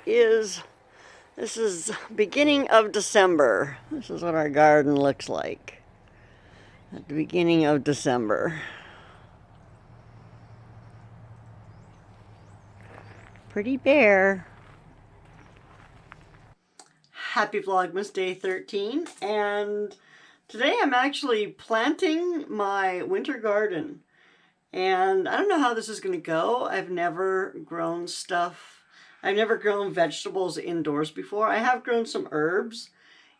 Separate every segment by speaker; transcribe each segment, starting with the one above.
Speaker 1: This is beginning of December. This is what our garden looks like at the beginning of December. Pretty bare. Happy Vlogmas Day 13, and today I'm actually planting my winter garden. And I don't know how this is going to go. I've never grown vegetables indoors before. I have grown some herbs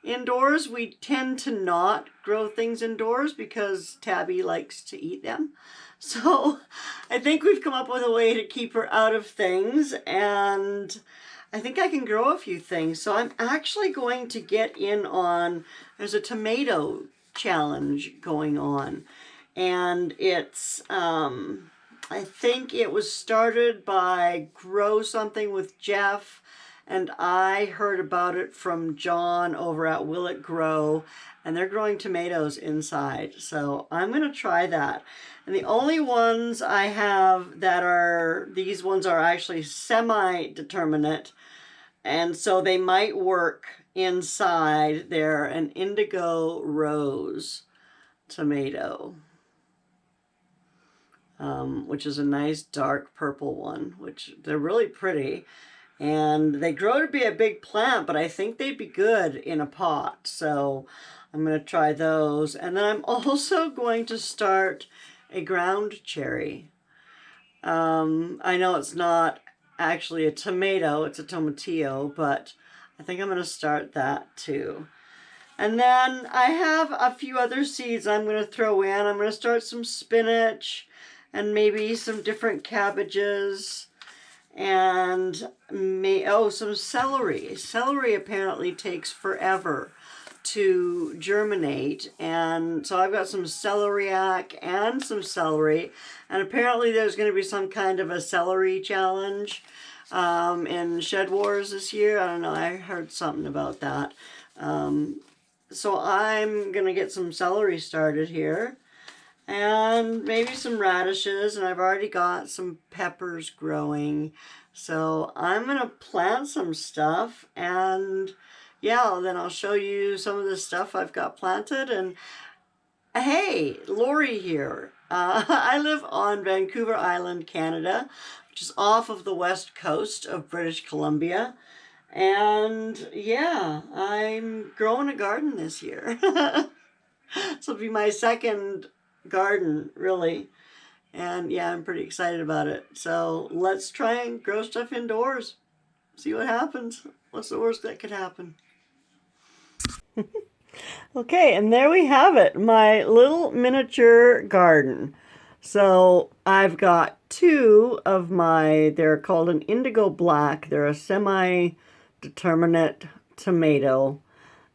Speaker 1: indoors. We tend to not grow things indoors because Tabby likes to eat them. So I think we've come up with a way to keep her out of things, and I think I can grow a few things. So I'm actually going to get in on, there's a tomato challenge going on. And it's, I think it was started by Grow Something with Jeff, and I heard about it from John over at Will It Grow, and they're growing tomatoes inside. So I'm going to try that. And the only ones I have that are, these ones are actually semi-determinate, and so they might work inside. They're an indigo rose tomato. Which is a nice dark purple one, which they're really pretty. And they grow to be a big plant, but I think they'd be good in a pot. So I'm going to try those. And then I'm also going to start a ground cherry. I know it's not actually a tomato, it's a tomatillo, but I think I'm going to start that too. And then I have a few other seeds I'm going to throw in. I'm going to start some spinach and maybe some different cabbages and some celery. Celery apparently takes forever to germinate, and so I've got some celeriac and some celery, and apparently there's going to be some kind of a celery challenge in Shed Wars this year. I don't know, I heard something about that. So I'm going to get some celery started here, and maybe some radishes, and I've already got some peppers growing. So I'm going to plant some stuff, and yeah, then I'll show you some of the stuff I've got planted. And hey, Lori here. I live on Vancouver Island, Canada, which is off of the west coast of British Columbia. And yeah, I'm growing a garden this year. This will be my second garden, really. And yeah, I'm pretty excited about it. So let's try and grow stuff indoors. See what happens. What's the worst that could happen? Okay, and there we have it, my little miniature garden. So I've got two of they're called an indigo black. They're a semi-determinate tomato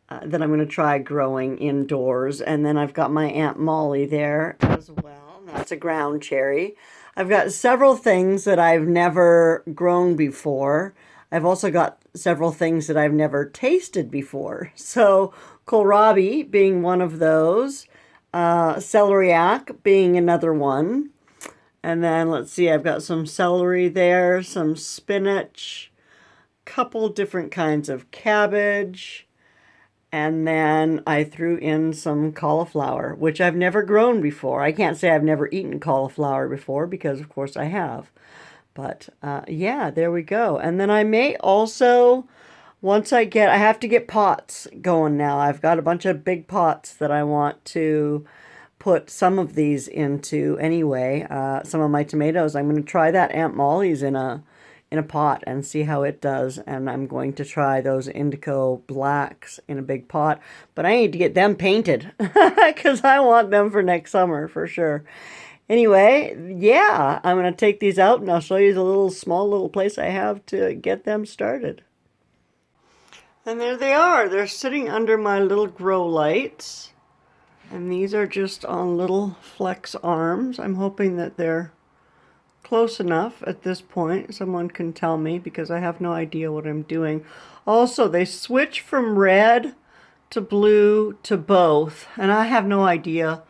Speaker 1: that I'm going to try growing indoors. And then I've got my Aunt Molly there as well. That's a ground cherry. I've got several things that I've never grown before. I've also got several things that I've never tasted before. So kohlrabi being one of those, celeriac being another one. And then let's see, I've got some celery there, some spinach, couple different kinds of cabbage, and then I threw in some cauliflower, which I've never grown before. I can't say I've never eaten cauliflower before because, of course, I have. But, yeah, there we go. And then I may also, I have to get pots going now. I've got a bunch of big pots that I want to put some of these into anyway. Some of my tomatoes, I'm going to try that Aunt Molly's in a pot and see how it does. And I'm going to try those indigo blacks in a big pot, but I need to get them painted because I want them for next summer for sure. Anyway, yeah, I'm going to take these out and I'll show you the small little place I have to get them started. And there they are. They're sitting under my little grow lights, and these are just on little flex arms. I'm hoping that they're close enough at this point. Someone can tell me because I have no idea what I'm doing. Also, they switch from red to blue to both, and I have no idea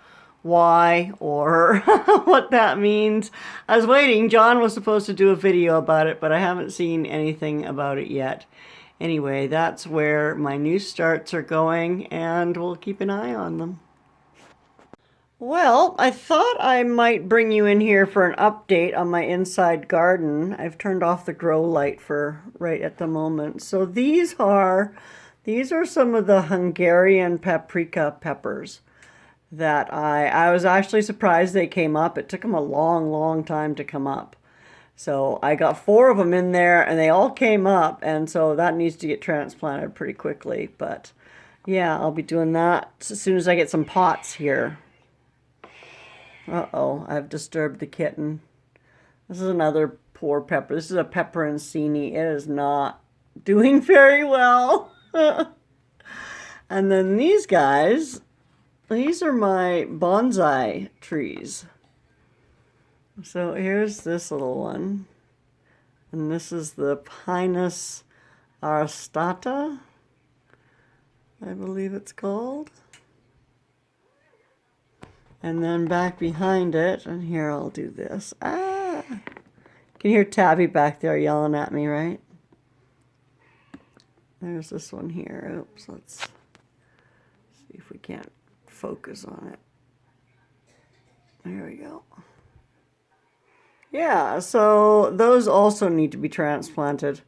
Speaker 1: why or what that means. I was waiting. John was supposed to do a video about it, but I haven't seen anything about it yet. Anyway, that's where my new starts are going, and we'll keep an eye on them. Well, I thought I might bring you in here for an update on my inside garden. I've turned off the grow light for right at the moment. So these are some of the Hungarian paprika peppers that I was actually surprised they came up. It took them a long time to come up. So I got 4 of them in there and they all came up, and so that needs to get transplanted pretty quickly. But yeah, I'll be doing that as soon as I get some pots here. Uh-oh, I've disturbed the kitten. This is another poor pepper. This is a peperoncini. It is not doing very well. And then these guys, these are my bonsai trees. So here's this little one. And this is the Pinus arstata, I believe it's called. And then back behind it, and here I'll do this. Ah! You can hear Tabby back there yelling at me, right? There's this one here. Oops, let's see if we can't focus on it. There we go. Yeah, so those also need to be transplanted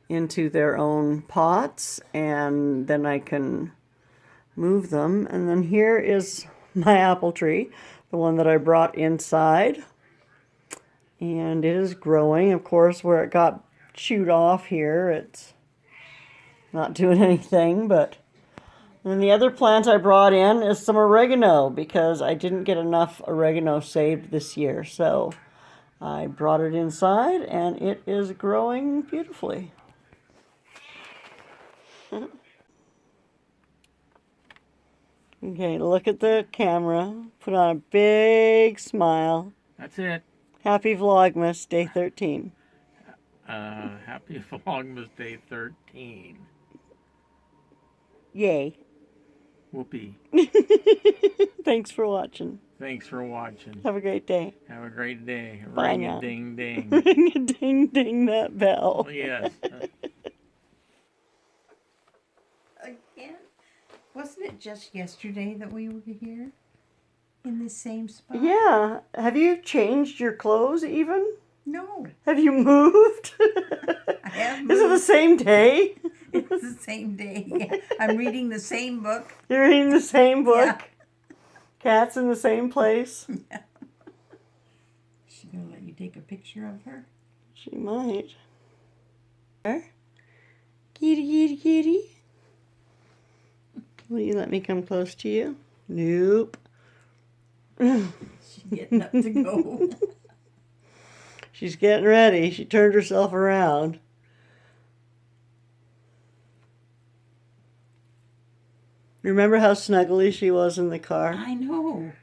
Speaker 1: into their own pots, and then I can move them. And then here is my apple tree, the one that I brought inside, and it is growing. Of course, where it got chewed off here, it's not doing anything. But then the other plant I brought in is some oregano, because I didn't get enough oregano saved this year, so I brought it inside and it is growing beautifully. Okay, look at the camera. Put on a big smile.
Speaker 2: That's it.
Speaker 1: Happy Vlogmas, day 13.
Speaker 2: Happy Vlogmas Day 13.
Speaker 1: Yay.
Speaker 2: Whoopee.
Speaker 1: Thanks for watching.
Speaker 2: Thanks for watching.
Speaker 1: Have a great day.
Speaker 2: Have a great day.
Speaker 1: Bye
Speaker 2: Ring
Speaker 1: now.
Speaker 2: a ding ding.
Speaker 1: Ring a ding ding that bell.
Speaker 2: Oh, yes.
Speaker 3: Again? Wasn't it just yesterday that we were here? In the same spot?
Speaker 1: Yeah. Have you changed your clothes even?
Speaker 3: No.
Speaker 1: Have you moved?
Speaker 3: I have moved.
Speaker 1: Is it the same day?
Speaker 3: It's the same day. Yeah. I'm reading the same book.
Speaker 1: You're reading the same book?
Speaker 3: Yeah.
Speaker 1: Cat's in the same place?
Speaker 3: Yeah. She's going to let you take a picture of her?
Speaker 1: She might. Kitty, kitty, kitty. Will you let me come close to you? Nope.
Speaker 3: She's getting up to go.
Speaker 1: She's getting ready. She turned herself around. Remember how snuggly she was in the car?
Speaker 3: I know.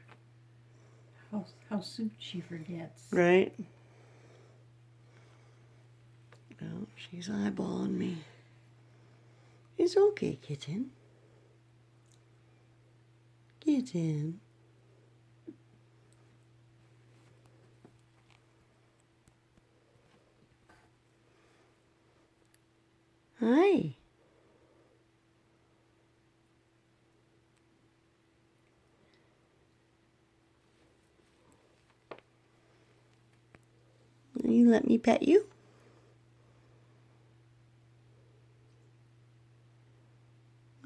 Speaker 3: How soon she forgets.
Speaker 1: Right? Oh, she's eyeballing me. It's okay, kitten. Kitten. Hi. Will you let me pet you?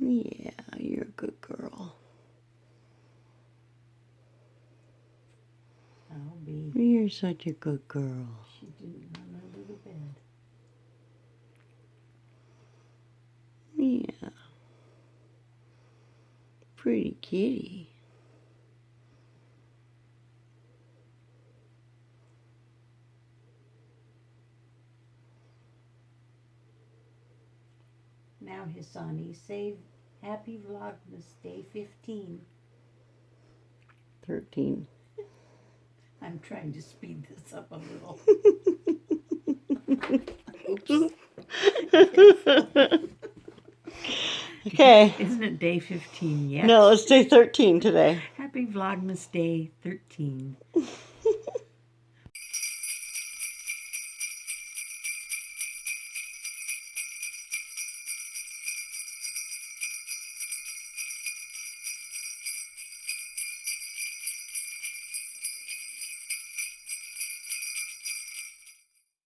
Speaker 1: Yeah, you're a good girl.
Speaker 3: I'll be.
Speaker 1: You're such a good girl.
Speaker 3: She didn't run under the bed.
Speaker 1: Yeah. Pretty kitty.
Speaker 3: Now, Hisani, say Happy Vlogmas Day 15.
Speaker 1: 13.
Speaker 3: I'm trying to speed this up a little.
Speaker 1: Okay.
Speaker 3: Isn't it day 15 yet?
Speaker 1: No, it's day 13 today.
Speaker 3: Happy Vlogmas Day 13.